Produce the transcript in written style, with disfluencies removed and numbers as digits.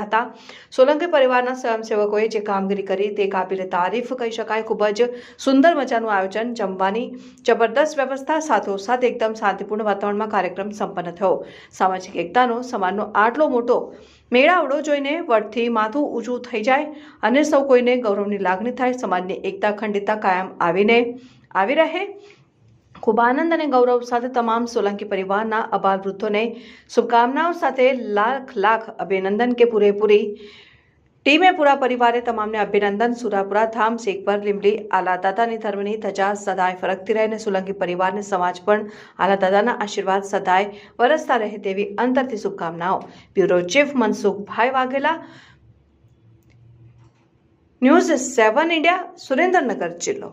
હતા। સોલંકી પરિવારના સ્વયંસેવકોએ જે કામગીરી કરી તે કાબિલે તારીફ કહી શકાય। ખૂબ જ સુંદર મજાનું આયોજન, જમવાની જબરદસ્ત વ્યવસ્થા, સાથોસાથ એકદમ શાંતિપૂર્ણ વાતાવરણમાં કાર્યક્રમ સંપન્ન થયો। સામાજિક એકતાનો, સમાજનો આટલો મોટો મેળાવડો જોઈને વટથી માથું ઊંચું થઈ જાય અને સૌ કોઈને ગૌરવની લાગણી થાય। સમાજની એકતા ખંડિતતા કાયમ આવી રહે। ખૂબ આનંદ અને ગૌરવ સાથે તમામ સોલંકી પરિવારના અબાલ વૃદ્ધોને શુભકામનાઓ સાથે લાખ અભિનંદન કે પૂરેપૂરી ટીમે પૂરા પરિવારે તમામને અભિનંદન। સુરાપુરા ધામ શેખપર લીંબડી આલા દાદાની ધર્મની ધજા સદાય ફરકતી રહે અને સોલંકી પરિવારને સમાજ પણ આલા દાદાના આશીર્વાદ સદાય વરસતા રહે તેવી અંતરથી શુભકામનાઓ। Bureau chief Mansukhbhai Vaghela, news 7 India, Surendranagar જિલ્લો।